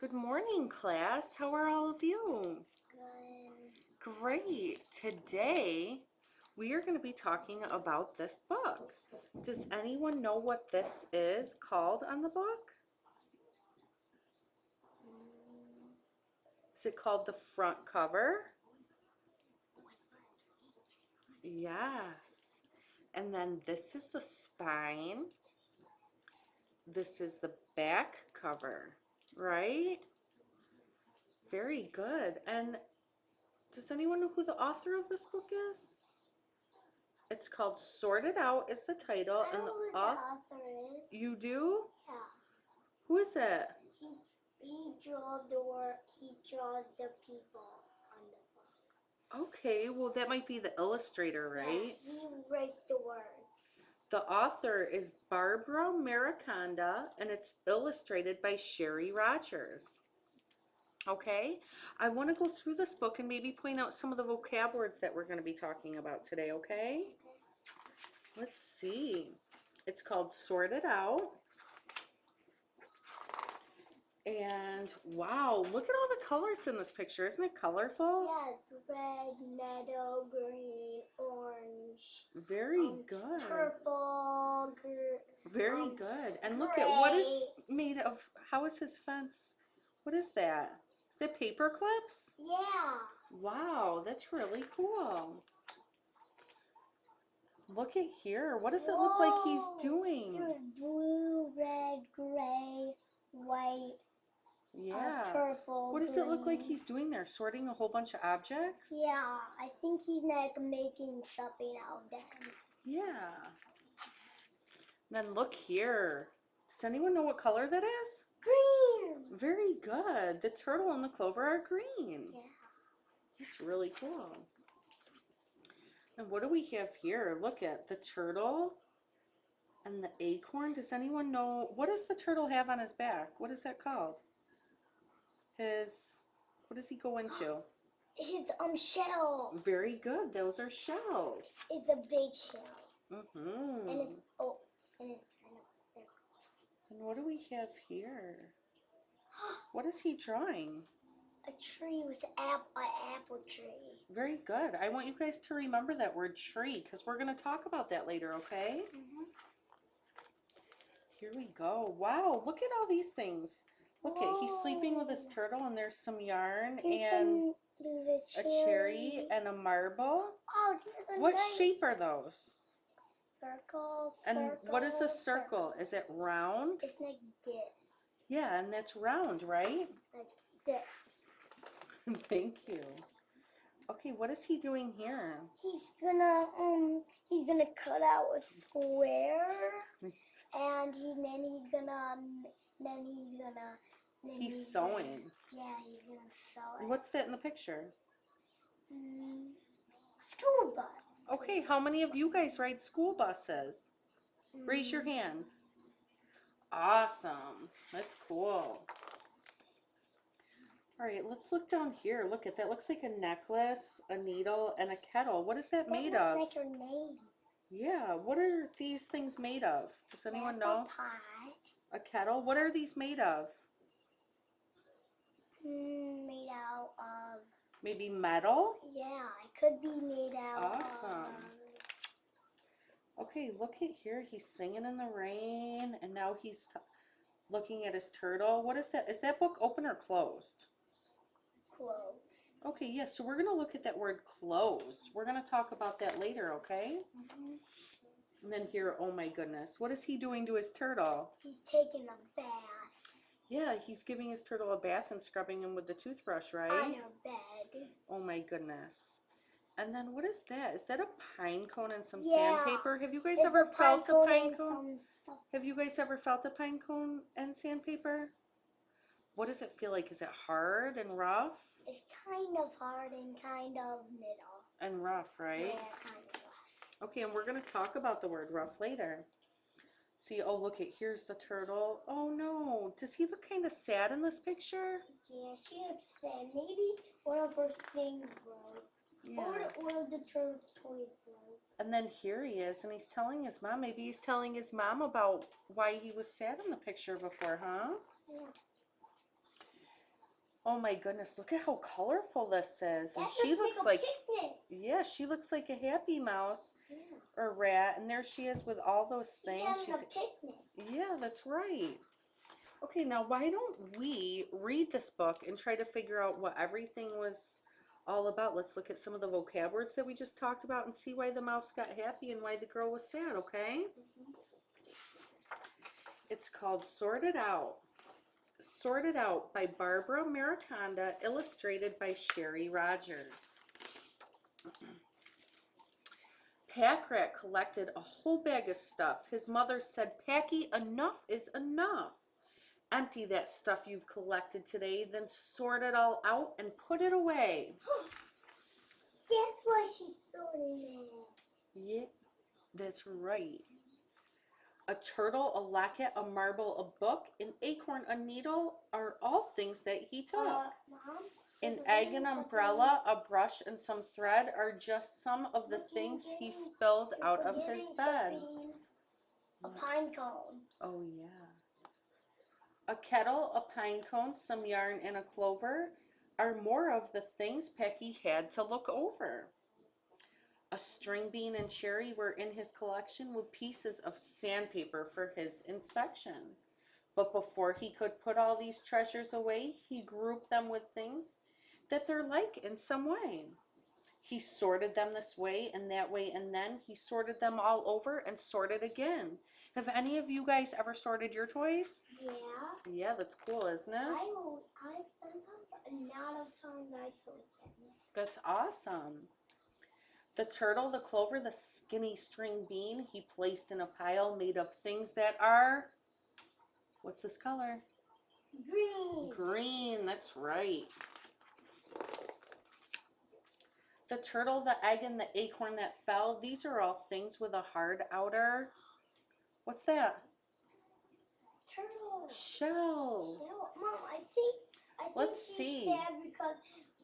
Good morning, class. How are all of you? Good. Great. Today we are going to be talking about this book. Does anyone know what this is called on the book? Is it called the front cover? Yes. And then this is the spine. This is the back cover, right? Very good. And does anyone know who the author of this book is? It's called Sorted Out is the title. I And know who the author is. You do? Yeah. Who is it? He draws the work. He draws the people on the book. Okay, well that might be the illustrator, right? Yeah, he writes the words. The author is Barbara Mariconda, and it's illustrated by Sherry Rogers. Okay, I want to go through this book and maybe point out some of the vocab words that we're going to be talking about today, okay? Let's see. It's called Sorted Out. And wow, look at all the colors in this picture. Isn't it colorful? Yes, red, meadow, green, orange. Very good. Purple, Very good. And look gray. at what is made of. How is his fence? What is that? Is it paper clips? Yeah. Wow, that's really cool. Look at here. What does it look like he's doing? There's blue, red, gray, white, Yeah. purple, What does it look like green. he's doing there? Sorting a whole bunch of objects? Yeah, I think he's like making something out of them. Yeah. Then look here. Does anyone know what color that is? Green! Very good. The turtle and the clover are green. Yeah. That's really cool. And what do we have here? Look at the turtle and the acorn. Does anyone know, what does the turtle have on his back? What is that called? What does he go into? His shell. Very good. Those are shells. It's a big shell. Mm-hmm. And it's kind of circle. And what do we have here? What is he drawing? A tree with an apple tree. Very good. I want you guys to remember that word tree because we're going to talk about that later, okay? Mm-hmm. Here we go. Wow, look at all these things. Look at, he's sleeping with his turtle and there's some yarn and a cherry and a marble. Oh, what shape are those? Circle. And what is a circle? Is it round? It's like this. Yeah, and that's round, right? Like this. Thank you. Okay, what is he doing here? He's gonna cut out a square, and He's sewing. Yeah, he's gonna sew it. What's that in the picture? School bus. Okay, how many of you guys ride school buses? Raise your hands. Awesome. That's cool. All right, let's look down here. Look at that. Looks like a necklace, a needle, and a kettle. What is that made of? Like her name. Yeah, what are these things made of? Does anyone know? A pot. A kettle? What are these made of? Made out of... Maybe metal? Yeah, it could be made out Awesome. Okay, look at here. He's singing in the rain, and now he's looking at his turtle. What is that? Is that book open or closed? Closed. Okay, yes, so we're going to look at that word close. We're going to talk about that later, okay? Mm-hmm. And then here, oh my goodness, what is he doing to his turtle? He's taking a bath. Yeah, he's giving his turtle a bath and scrubbing him with the toothbrush, right? On a bed. Oh my goodness. And then what is that? Is that a pine cone and some sandpaper? Have you guys ever felt a pine cone? Have you guys ever felt a pine cone and sandpaper? What does it feel like? Is it hard and rough? It's kind of hard and kind of middle. And rough, right? Yeah, kind of rough. Okay, and we're going to talk about the word rough later. See, oh look, here's the turtle. Oh no, does he look kind of sad in this picture? Yeah, she looks sad. Maybe one of her things broke. Yeah. Or one of the turtle's toys broke. And then here he is, and he's telling his mom. Maybe he's telling his mom about why he was sad in the picture before, huh? Yeah. Oh my goodness, look at how colorful this is. And That she looks looks like like, a picnic. yeah, she looks like a happy mouse Yeah. or rat. And there she is with all those things. Yeah, a picnic. Yeah, that's right. Okay, now why don't we read this book and try to figure out what everything was all about? Let's look at some of the vocab words that we just talked about and see why the mouse got happy and why the girl was sad, okay? It's called Sorted Out. Sorted Out by Barbara Mariconda, illustrated by Sherry Rogers. Pack Rat collected a whole bag of stuff. His mother said, Packy, enough is enough. Empty that stuff you've collected today, then sort it all out and put it away. Guess what she's sorting it. Yeah, that's right. A turtle, a locket, a marble, a book, an acorn, a needle are all things that he took. Mom? An egg, an umbrella, a brush, and some thread are just some of the things he spilled out of his bed. A pine cone. Oh, yeah. A kettle, a pine cone, some yarn, and a clover are more of the things Pecky had to look over. A string bean and cherry were in his collection with pieces of sandpaper for his inspection. But before he could put all these treasures away, he grouped them with things that they're like in some way. He sorted them this way and that way, and then he sorted them all over and sorted again. Have any of you guys ever sorted your toys? Yeah. Yeah, that's cool, isn't it? I sometimes, a lot of times I sort them. That's awesome. The turtle, the clover, the skinny string bean he placed in a pile made of things that are, what's this color? Green. Green, that's right. The turtle, the egg, and the acorn that fell, these are all things with a hard outer, what's that? Turtle. Shell. Mom, I think Let's she's see. sad because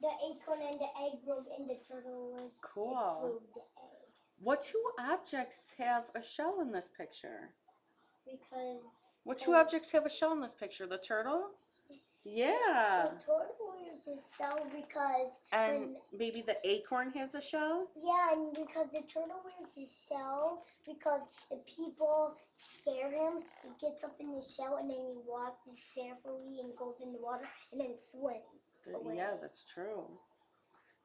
the acorn and the egg broke and the turtle was Cool. broke the egg. What two objects have a shell in this picture? Because What two objects have a shell in this picture? The turtle? Yeah. the turtle is a shell because And maybe the acorn has a shell? yeah, and because the turtle wears his shell, because if people scare him, he gets up in the shell and then he walks carefully and goes in the water and then swims away. Yeah, that's true.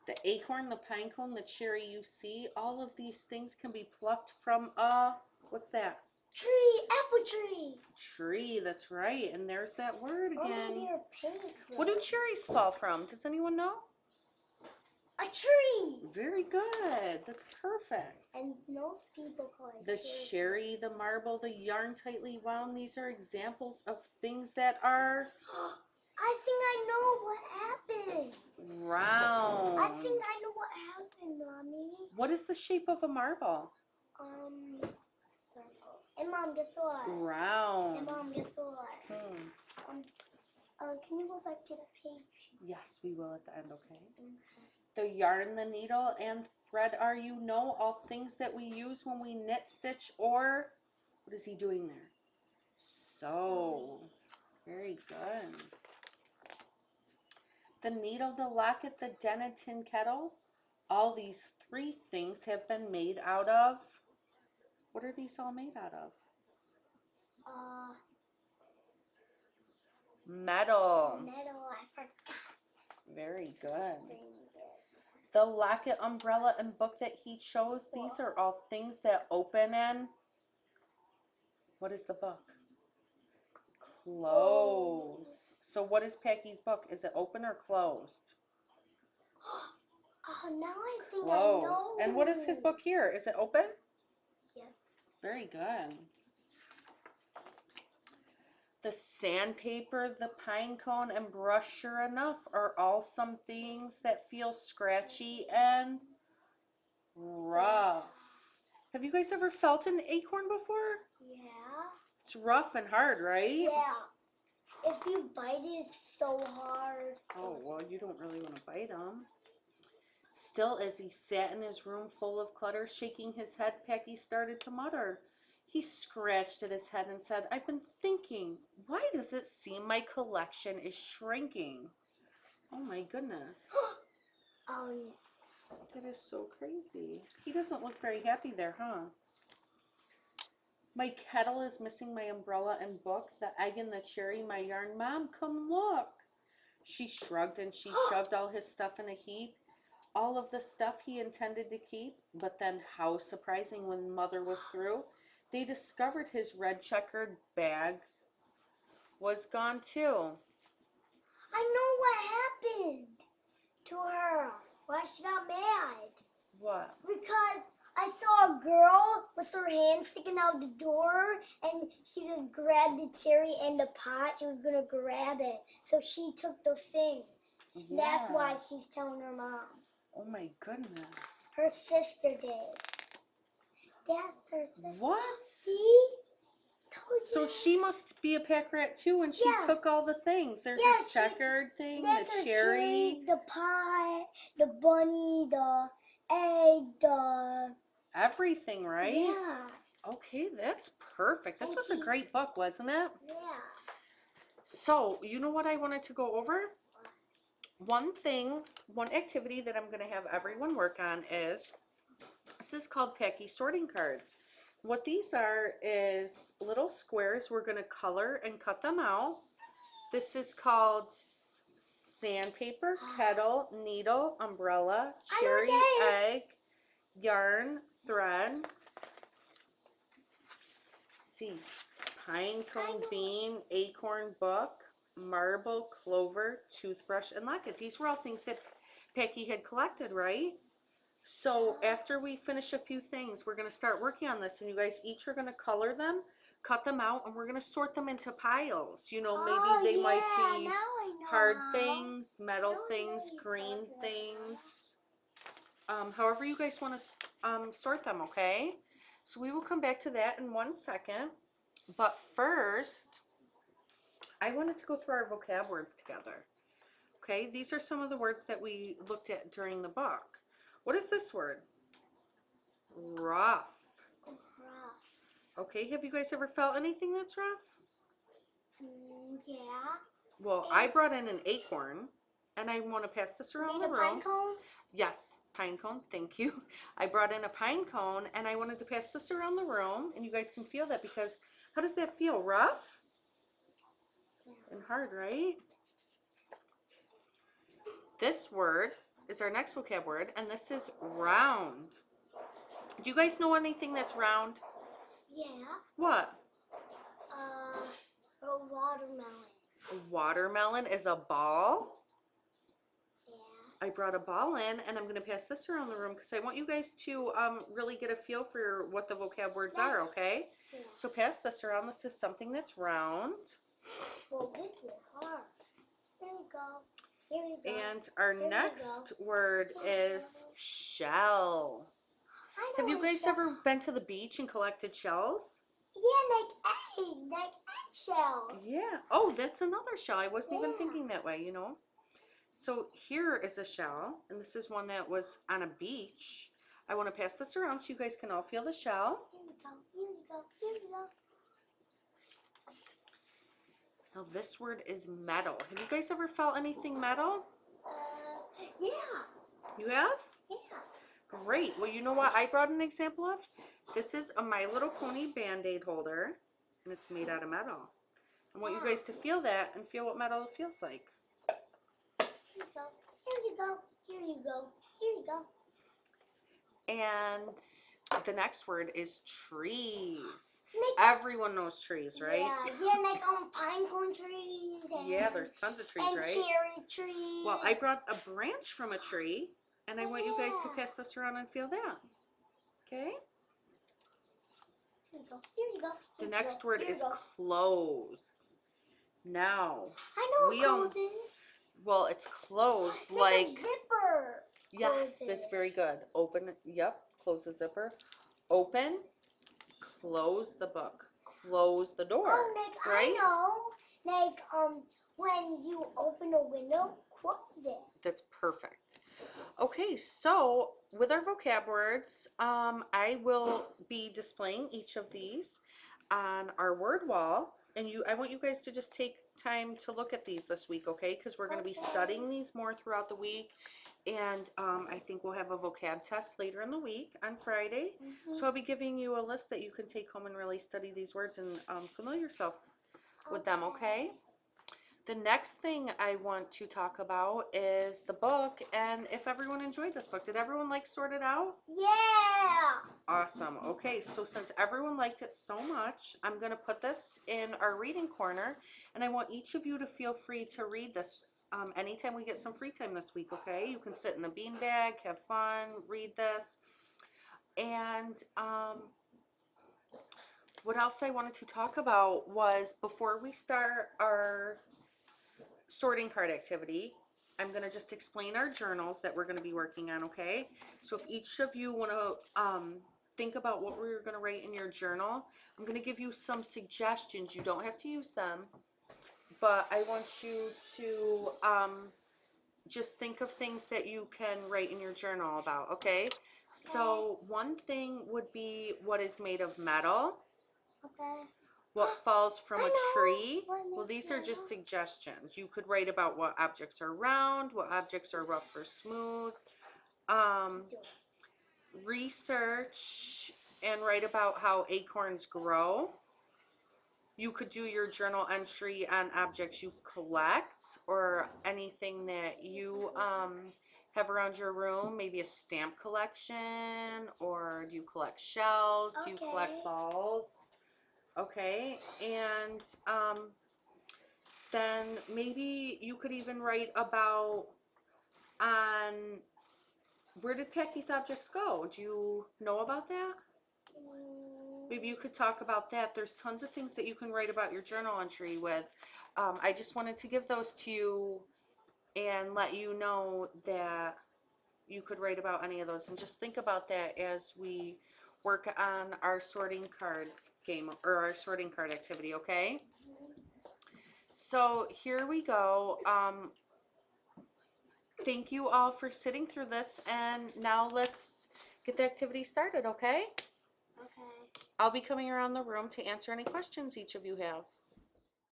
The acorn, the pine cone, the cherry you see, all of these things can be plucked from a, what's that? Tree, apple tree. Tree, that's right. And there's that word again. Oh, they're pink. What do cherries fall from? Does anyone know? A tree. Very good. That's perfect. And most people call it The cherry, the marble, the yarn tightly wound, these are examples of things that are I think I know what happened. round. I think I know what happened, Mommy. What is the shape of a marble? Circle. And Mom, guess what? Round. And Mom, guess what? Can you go back to the page? Yes, we will at the end, okay? Okay. The yarn, the needle, and thread are, you know, all things that we use when we knit, stitch, or what is he doing there? Sew. Very good. The needle, the locket, the dented tin kettle, all these three things have been made out of, what are these all made out of? Metal. Metal, I forgot. Very good. The locket, umbrella, and book that he chose, these are all things that open and, what is the book? Close. So what is Packy's book? Is it open or closed? Oh, now I think Closed. I know. And what is his book here? Is it open? Yes. Very good. The sandpaper, the pine cone, and brush, sure enough, are all some things that feel scratchy and rough. Have you guys ever felt an acorn before? Yeah. It's rough and hard, right? Yeah. If you bite it, it's so hard. Oh, well, you don't really want to bite them. Still, as he sat in his room full of clutter, shaking his head, Packy started to mutter. He scratched at his head and said, I've been thinking, why does it seem my collection is shrinking? Oh my goodness. Um, That is so crazy. He doesn't look very happy there, huh? My kettle is missing my umbrella and book, the egg and the cherry, my yarn. Mom, come look. She shrugged and she shoved all his stuff in a heap. All of the stuff he intended to keep. But then how surprising when Mother was through. They discovered his red checkered bag was gone too. I know what happened to her. Why she got mad? What? Because I saw a girl with her hand sticking out the door, and she just grabbed the cherry and the pot. She was gonna grab it, so she took the thing. Yeah. That's why she's telling her mom. Oh my goodness. Her sister did. That's her sister. What? See? Told So you. she must be a pack rat too when she Yeah. took all the things. There's Yeah, a checkered thing, That's the her cherry, the pot, the bunny, the egg, the everything, right? yeah, Okay, that's perfect. This And was a she- great book, wasn't it? yeah. So, you know what I wanted to go over? One thing, one activity that I'm going to have everyone work on is, this is called Packy sorting cards. What these are is little squares. We're going to color and cut them out. This is called sandpaper, kettle, needle, umbrella, I know cherry, that. egg, yarn, thread. See, pine cone, bean, acorn, book, marble, clover, toothbrush, and locket. These were all things that Packy had collected, right? So after we finish a few things, we're going to start working on this, and you guys each are going to color them, cut them out, and we're going to sort them into piles. You know, maybe they might be Now I know hard how. things, metal I know things, you green color them. things, however you guys want to sort them, okay? So we will come back to that in 1 second. But first, I wanted to go through our vocab words together. Okay, these are some of the words that we looked at during the book. What is this word? Rough. Okay, have you guys ever felt anything that's rough? Yeah. Well, I brought in an acorn, and I want to pass this around the Need a room. pine cone? Yes, pine cone, thank you. I brought in a pine cone, and I wanted to pass this around the room, and you guys can feel that because how does that feel? Rough? And hard, right? This word is our next vocab word, and this is round. Do you guys know anything that's round? Yeah. What? A watermelon. A watermelon is a ball. Yeah. I brought a ball in, and I'm going to pass this around the room because I want you guys to really get a feel for what the vocab words are, okay? Yeah. So pass this around. This is something that's round. Well, this is hard. Here we go. Here we go. And our Here we next go. word Here we is go. shell. I know Have you what guys shell- ever been to the beach and collected shells? Yeah, like eggshells. Yeah. Oh, that's another shell. I wasn't even Yeah. thinking that way, you know. So here is a shell, and this is one that was on a beach. I want to pass this around so you guys can all feel the shell. Here we go. Here we go. Here we go. Now this word is metal. Have you guys ever felt anything metal? Yeah. You have? Yeah. Great. Well, you know what I brought an example of? This is a My Little Pony Band-Aid holder, and it's made out of metal. I want you guys to feel that and feel what metal feels like. Here you go. Here you go. Here you go. Here you go. And the next word is trees. Like, Everyone knows trees, right? Yeah, like pine cone trees. And, Yeah, there's tons of trees, and right? cherry trees. Well, I brought a branch from a tree, and I want you guys to pass this around and feel that. Okay? Here you go. Here you go. The Here next you go. word Here you is go. close. Now, I know we what close is. well, it's closed Like like, a zipper. yes, Close that's it. very good. Open, yep, close the zipper. Open, close the book, close the door, Oh, like right? I know. Like when you open a window, close it. That's perfect. Okay, so with our vocab words, I will be displaying each of these on our word wall, and I want you guys to just take time to look at these this week, okay? Because we're going to be Okay. studying these more throughout the week. And I think we'll have a vocab test later in the week on Friday. So I'll be giving you a list that you can take home and really study these words and familiar yourself with them, okay? The next thing I want to talk about is the book, and if everyone enjoyed this book. Did everyone like Sort It Out? Yeah. Awesome. Okay, so since everyone liked it so much, I'm going to put this in our reading corner, and I want each of you to feel free to read this anytime we get some free time this week, okay? You can sit in the beanbag, have fun, read this. And what else I wanted to talk about was before we start our sorting card activity, I'm going to just explain our journals that we're going to be working on, okay? So if each of you want to think about what we're going to write in your journal, I'm going to give you some suggestions. You don't have to use them, but I want you to just think of things that you can write in your journal about, okay? So one thing would be what is made of metal. Okay. What falls from I a know. tree? What Well, makes these are just metal? suggestions. You could write about what objects are round, what objects are rough or smooth. Research and write about how acorns grow. You could do your journal entry on objects you collect or anything that you have around your room, maybe a stamp collection, or do you collect shells? Do you collect Okay. balls? Okay, and then maybe you could even write about on where did Packy's objects go? Do you know about that? Maybe you could talk about that. There's tons of things that you can write about your journal entry with. I just wanted to give those to you and let you know that you could write about any of those. And just think about that as we work on our sorting card game or our sorting card activity, okay? So here we go. Thank you all for sitting through this, and now let's get the activity started, okay? Okay. I'll be coming around the room to answer any questions each of you have.